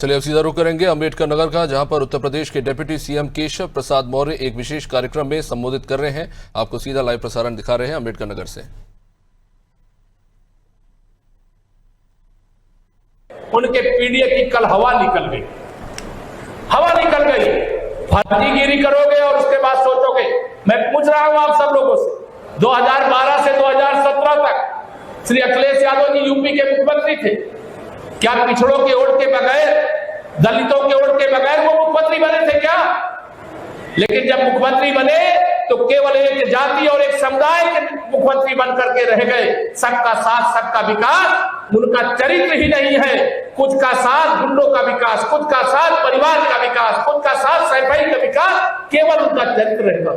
चलिए अब सीधा रुख करेंगे अम्बेडकर नगर का, जहां पर उत्तर प्रदेश के डिप्टी सीएम केशव प्रसाद मौर्य एक विशेष कार्यक्रम में संबोधित कर रहे हैं। आपको सीधा लाइव प्रसारण दिखा रहे हैं अम्बेडकर नगर से। उनके पीडीए की कल हवा निकल गई, फर्जीगिरी करोगे और उसके बाद सोचोगे। मैं पूछ रहा हूं आप सब लोगों से, 2012 से 2017 तक श्री अखिलेश यादव जी यूपी के मुख्यमंत्री थे। क्या पिछड़ों के वोट के बगैर, दलितों के वोट के बगैर वो मुख्यमंत्री बने थे क्या? लेकिन जब मुख्यमंत्री बने तो केवल एक जाति और एक समुदाय के मुख्यमंत्री बन करके रह गए। सबका साथ सबका विकास उनका चरित्र ही नहीं है। कुछ का साथ गुंडों का विकास, कुछ का साथ परिवार का विकास, कुछ का साथ सफाई का विकास, केवल उनका चरित्र रहेगा।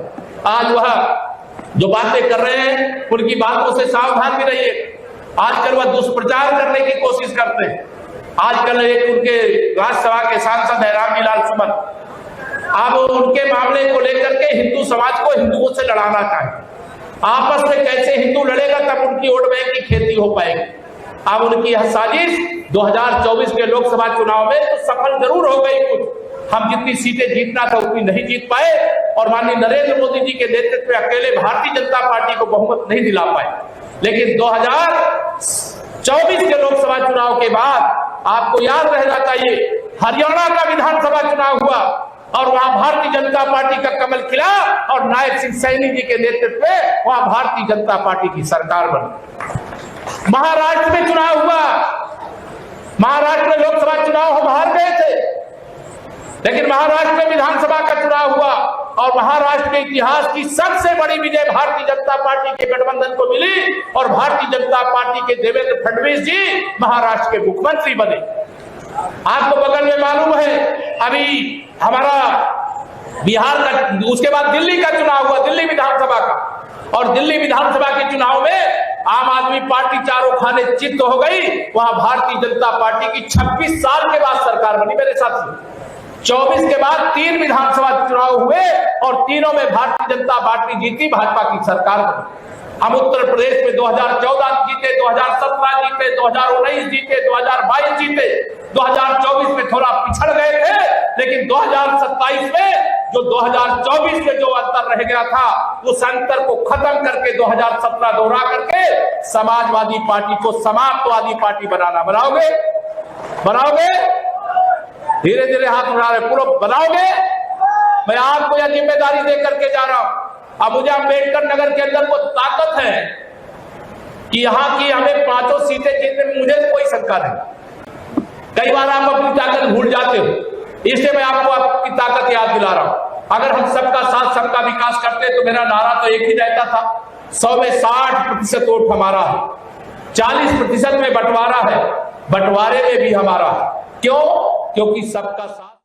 आज वह जो बातें कर रहे हैं उनकी बातों से सावधान भी रहिए। आजकल वह दुष्प्रचार करने की कोशिश करते हैं। आजकल एक उनके राज्यसभा के सांसद है रामविलास सुमन, अब उनके मामले को लेकर के हिंदू समाज को हिंदुओं से लड़ाना चाहिए। आपस में कैसे हिंदू लड़ेगा तब उनकी वोट बैंक की खेती हो पाएगी। अब उनकी यह साजिश 2024 के लोकसभा चुनाव में तो सफल जरूर हो गई। कुछ हम जितनी सीटें जीतना था उतनी नहीं जीत पाए और माननीय नरेंद्र मोदी जी के नेतृत्व में अकेले भारतीय जनता पार्टी को बहुमत नहीं दिला पाए। लेकिन 2024 के लोकसभा चुनाव के बाद आपको याद रहना चाहिए, हरियाणा का विधानसभा चुनाव हुआ और वहां भारतीय जनता पार्टी का कमल खिला और नायब सिंह सैनी जी के नेतृत्व में वहां भारतीय जनता पार्टी की सरकार बनी। महाराष्ट्र में चुनाव हुआ, महाराष्ट्र में लोकसभा चुनाव हम हार गए थे, लेकिन महाराष्ट्र में विधानसभा का चुनाव हुआ और महाराष्ट्र के इतिहास की सबसे बड़ी विजय भारतीय जनता पार्टी के गठबंधन को मिली और भारतीय जनता पार्टी के देवेंद्र फडणवीस जी महाराष्ट्र के मुख्यमंत्री बने। आपको बगल में मालूम है अभी हमारा बिहार का, उसके बाद दिल्ली का चुनाव हुआ, दिल्ली विधानसभा का, और दिल्ली विधानसभा के चुनाव में आम आदमी पार्टी चारों खाने चित्त हो गई। वहां भारतीय जनता पार्टी की 26 साल के बाद सरकार बनी। मेरे साथी 24 के बाद 3 विधानसभा चुनाव हुए और तीनों में भारतीय जनता पार्टी जीती, भाजपा की सरकार बनी। हम उत्तर प्रदेश में 2014 जीते, 2017 जीते, 2019 जीते, 2022 जीते, 2024 में थोड़ा पिछड़ गए थे, लेकिन 2027 में जो 2024 में जो अंतर रह गया था उस अंतर को खत्म करके 2017 दोहरा करके समाजवादी पार्टी को समाजवादी पार्टी बनाओगे? धीरे धीरे हाथ उठा रहे, पूरा बनाओगे? मैं आपको यह जिम्मेदारी दे करके जा रहा हूं। अब मुझे अम्बेडकर नगर के अंदर वो ताकत है कि यहाँ की हमें 5 सीटें जीतने में मुझे कोई शंका नहीं। कई बार आप अपनी ताकत भूल जाते हो, इसलिए मैं आपको आपकी ताकत याद दिला रहा हूं। अगर हम सबका साथ सबका विकास करते तो मेरा नारा तो एक ही रहता था, 100 में 60% वोट हमारा है, 40% में बंटवारा है, बंटवारे में भी हमारा है। क्यों? क्योंकि सबका साथ